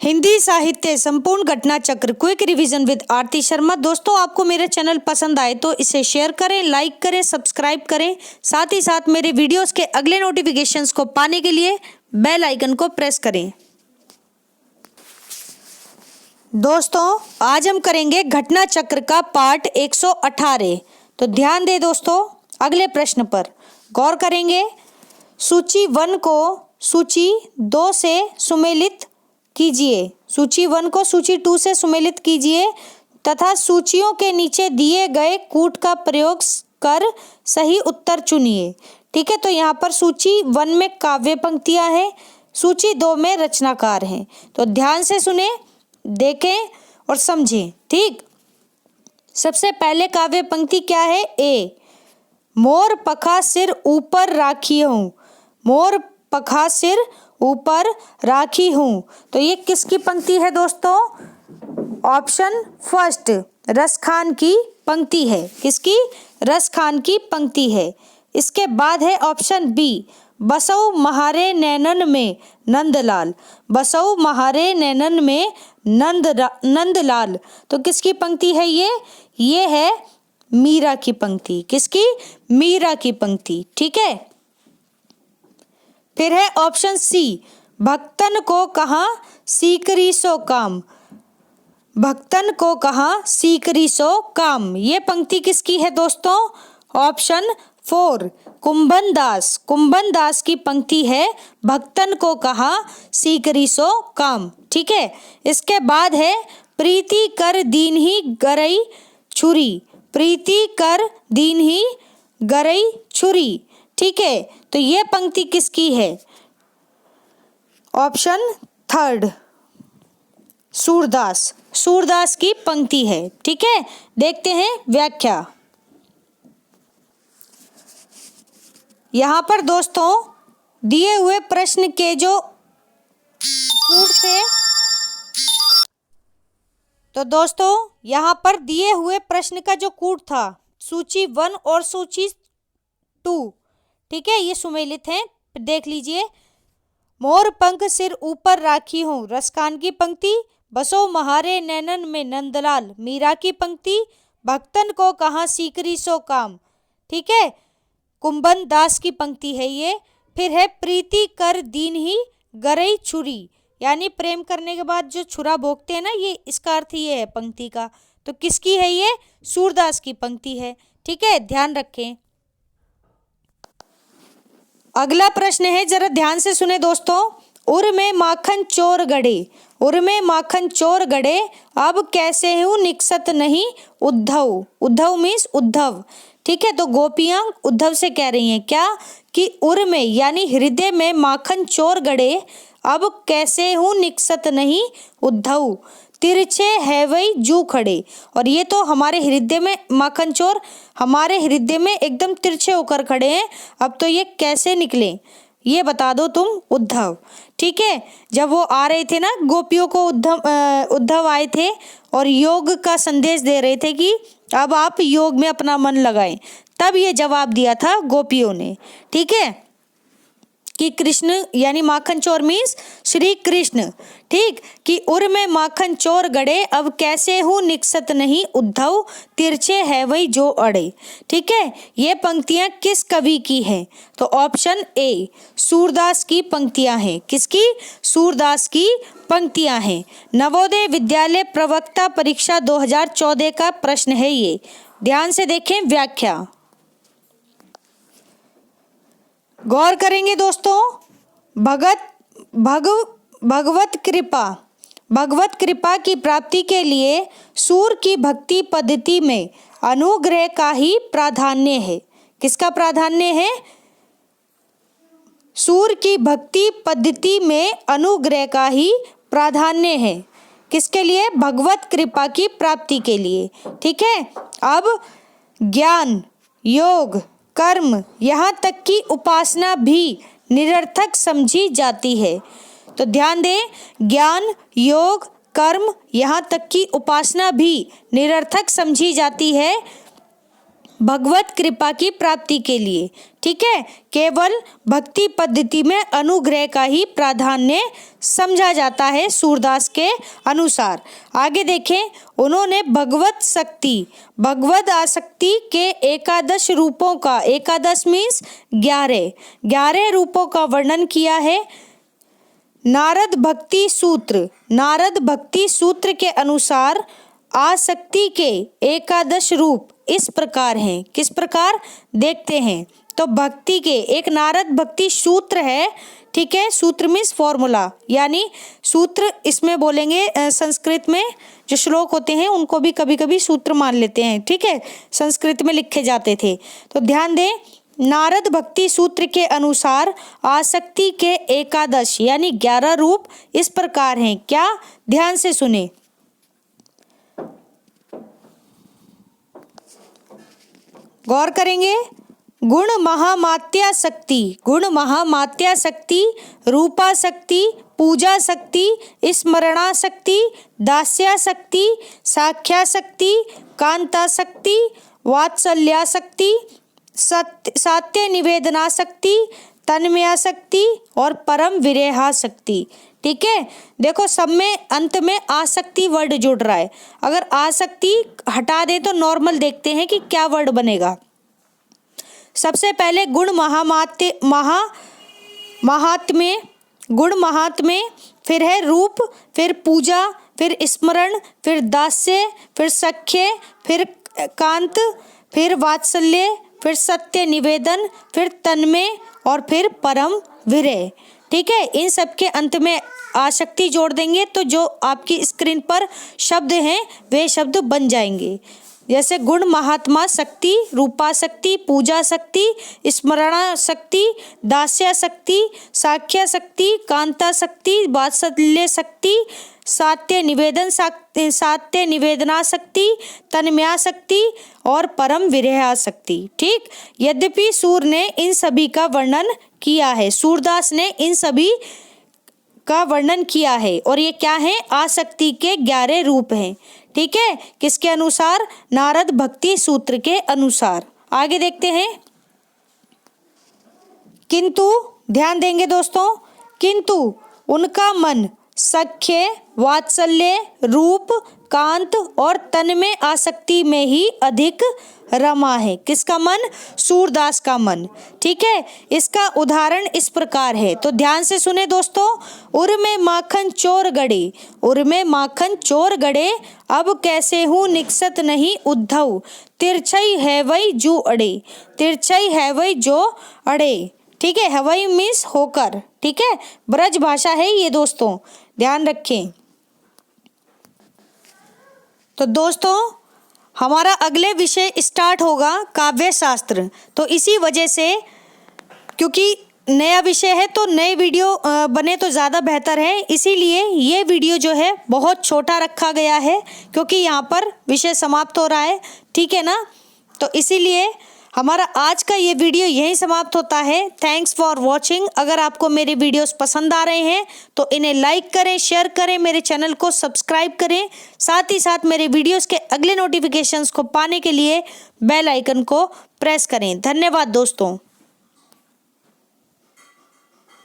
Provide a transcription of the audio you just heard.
हिंदी साहित्य संपूर्ण घटना चक्र क्विक रिवीजन विद आरती शर्मा। दोस्तों, आपको मेरा चैनल पसंद आए तो इसे शेयर करें, लाइक करें, सब्सक्राइब करें। साथ ही साथ मेरे वीडियोस के अगले नोटिफिकेशंस को पाने के लिए बेल आइकन को प्रेस करें। दोस्तों, आज हम करेंगे घटना चक्र का पार्ट 118। तो ध्यान दें दोस्तों, अगले प्रश्न पर गौर करेंगे। सूची 1 को सूची 2 से सुमेलित कीजिए। सूची 1 को सूची 2 से सुमेलित कीजिए तथा सूचियों के नीचे दिए गए कूट का प्रयोग कर सही उत्तर चुनिए। ठीक है, तो यहाँ पर सूची 1 में काव्य पंक्तियां हैं, सूची 2 में रचनाकार हैं। तो ध्यान से सुने, देखें और समझें। ठीक, सबसे पहले काव्य पंक्ति क्या है? ए, मोर पखा सिर ऊपर राखी हूँ। मोर पखा सिर ऊपर राखी हूँ। तो ये किसकी पंक्ति है दोस्तों? ऑप्शन फर्स्ट, रसखान की पंक्ति है। किसकी? रसखान की पंक्ति है। इसके बाद है ऑप्शन बी, बसौ महारे नैनन में नंदलाल। बसौ महारे नैनन में नंदलाल। तो किसकी पंक्ति है ये? ये है मीरा की पंक्ति। किसकी? मीरा की पंक्ति। ठीक है, फिर है ऑप्शन सी, भक्तन को कहाँ सीकरी सो काम। भक्तन को कहाँ सीकरी सो काम। ये पंक्ति किसकी है दोस्तों? ऑप्शन 4, कुंभन दास। कुंभन दास की पंक्ति है, भक्तन को कहाँ सीकरी सो काम। ठीक है, इसके बाद है प्रीति कर दीन ही गरई छुरी। प्रीति कर दीन ही गरई छुरी। ठीक है, तो ये पंक्ति किसकी है? ऑप्शन 3, सूरदास। सूरदास की पंक्ति है। ठीक है, देखते हैं व्याख्या। यहां पर दोस्तों दिए हुए प्रश्न के जो कूट थे, तो दोस्तों यहां पर दिए हुए प्रश्न का जो कूट था, सूची 1 और सूची 2, ठीक है, ये सुमेलित हैं। देख लीजिए। मोर पंख सिर ऊपर राखी हूँ, रसखान की पंक्ति। बसो महारे नैनन में नंदलाल, मीरा की पंक्ति। भक्तन को कहाँ सीकरी सो काम। ठीक है, कुंभन दास की पंक्ति है ये। फिर है प्रीति कर दीन ही गरई छुरी, यानी प्रेम करने के बाद जो छुरा भोगते हैं ना, ये इसका अर्थ ये है पंक्ति का। तो किसकी है ये? सूरदास की पंक्ति है। ठीक है, ध्यान रखें। अगला प्रश्न है, जरा ध्यान से सुने दोस्तों। उर में माखन चोर गड़े। उर में माखन चोर गड़े, अब कैसे हूँ निकसत नहीं उद्धव। उद्धव मीन्स उद्धव। ठीक है, तो गोपियां उद्धव से कह रही हैं क्या कि उर में यानी हृदय में माखन चोर गड़े, अब कैसे हूँ निकसत नहीं उद्धव। तिरछे है वही जू खड़े। और ये तो हमारे हृदय में माखन चोर हमारे हृदय में एकदम तिरछे होकर खड़े हैं, अब तो ये कैसे निकले, ये बता दो तुम उद्धव। ठीक है, जब वो आ रहे थे ना, गोपियों को उद्धव आए थे और योग का संदेश दे रहे थे कि अब आप योग में अपना मन लगाएं, तब ये जवाब दिया था गोपियों ने। ठीक है, कि कृष्ण यानी माखन चोर मीन्स श्री कृष्ण। ठीक, कि उर में माखन चोर गड़े, अब कैसे हूँ निकसत नहीं उद्धव। तिरछे है वही जो अड़े। ठीक है, ये पंक्तियां किस कवि की हैं? तो ऑप्शन ए, सूरदास की पंक्तियां हैं। किसकी? सूरदास की पंक्तियां हैं। नवोदय विद्यालय प्रवक्ता परीक्षा 2014 का प्रश्न है ये। ध्यान से देखें व्याख्या। गौर करेंगे दोस्तों। भगवत कृपा की प्राप्ति के लिए सूर की भक्ति पद्धति में अनुग्रह का ही प्राधान्य है। किसका प्राधान्य है? सूर की भक्ति पद्धति में अनुग्रह का ही प्राधान्य है। किसके लिए? भगवत कृपा की प्राप्ति के लिए। ठीक है, अब ज्ञान, योग, कर्म, यहाँ तक कि उपासना भी निरर्थक समझी जाती है। तो ध्यान दें, ज्ञान, योग, कर्म, यहाँ तक कि उपासना भी निरर्थक समझी जाती है भगवत कृपा की प्राप्ति के लिए। ठीक है, केवल भक्ति पद्धति में अनुग्रह का ही प्राधान्य समझा जाता है सूरदास के अनुसार। आगे देखें, उन्होंने भगवत शक्ति, भगवत आसक्ति के एकादश रूपों का, एकादश मीन्स 11 रूपों का वर्णन किया है। नारद भक्ति सूत्र, नारद भक्ति सूत्र के अनुसार आसक्ति के एकादश रूप इस प्रकार हैं। किस प्रकार देखते हैं, तो भक्ति के एक नारद भक्ति सूत्र है। ठीक है, सूत्र मीन्स फॉर्मूला, यानी सूत्र इसमें बोलेंगे। संस्कृत में जो श्लोक होते हैं उनको भी कभी कभी सूत्र मान लेते हैं। ठीक है, संस्कृत में लिखे जाते थे, तो ध्यान दें। नारद भक्ति सूत्र के अनुसार आसक्ति के एकादश यानी 11 रूप इस प्रकार हैं। क्या, ध्यान से सुने। गौर करेंगे। गुण महामात्या शक्ति, गुण महामात्या शक्ति, रूपा शक्ति, पूजा शक्ति, स्मरणा शक्ति, दास्या शक्ति, साख्या शक्ति, कांता शक्ति, वात्सल्या शक्ति, सात्य निवेदना शक्ति, तन्मया शक्ति और परम विरेहा शक्ति। ठीक है, देखो सब में अंत में आसक्ति वर्ड जुड़ रहा है। अगर आसक्ति हटा दे तो नॉर्मल देखते हैं कि क्या वर्ड बनेगा। सबसे पहले गुण महात्म्य, गुण महात्म्य, फिर है रूप, फिर पूजा, फिर स्मरण, फिर दास्य, फिर सख्य, फिर कांत, फिर वात्सल्य, फिर सत्य निवेदन, फिर तन्मय और फिर परम विरह। ठीक है, इन सब के अंत में आसक्ति जोड़ देंगे तो जो आपकी स्क्रीन पर शब्द हैं वे शब्द बन जाएंगे। जैसे गुण महात्मा शक्ति, रूपा शक्ति, पूजा शक्ति, स्मरणा शक्ति, दास्या शक्ति, साख्या शक्ति, कांता शक्ति, वात्सल्य शक्ति, सात्य निवेदना शक्ति, तन्मया शक्ति और परम विरहा शक्ति। ठीक, यद्यपि सूर ने इन सभी का वर्णन किया है, सूरदास ने इन सभी का वर्णन किया है, और ये क्या है, आसक्ति के 11 रूप हैं। ठीक है, किसके अनुसार, नारद भक्ति सूत्र के अनुसार। आगे देखते हैं। किंतु, ध्यान देंगे दोस्तों, किंतु उनका मन सख्य, वात्सल्य, रूप, कांत और तन्मय आसक्ति में ही अधिक रमा है। किसका मन, सूरदास का मन। ठीक है, इसका उदाहरण इस प्रकार है, तो ध्यान से सुने दोस्तों। उर में माखन चोर गड़े, उर में माखन चोर गड़े, अब कैसे हूँ निकसत नहीं उद्धव, तिरछई है वही जो अड़े, तिरछई है वही जो अड़े। ठीक है, हवाई मीन्स होकर। ठीक है, ब्रज भाषा है ये दोस्तों, ध्यान रखें। तो दोस्तों हमारा अगले विषय स्टार्ट होगा काव्य शास्त्र। तो इसी वजह से, क्योंकि नया विषय है तो नए वीडियो बने तो ज़्यादा बेहतर है, इसीलिए ये वीडियो जो है बहुत छोटा रखा गया है, क्योंकि यहाँ पर विषय समाप्त हो रहा है। ठीक है ना, तो इसीलिए हमारा आज का ये वीडियो यहीं समाप्त होता है। Thanks for watching. अगर आपको मेरे वीडियोस पसंद आ रहे हैं तो इन्हें लाइक करें, शेयर करें, मेरे चैनल को सब्सक्राइब करें, साथ ही साथ मेरे वीडियोस के अगले नोटिफिकेशंस को पाने के लिए बेल आइकन को प्रेस करें। धन्यवाद दोस्तों।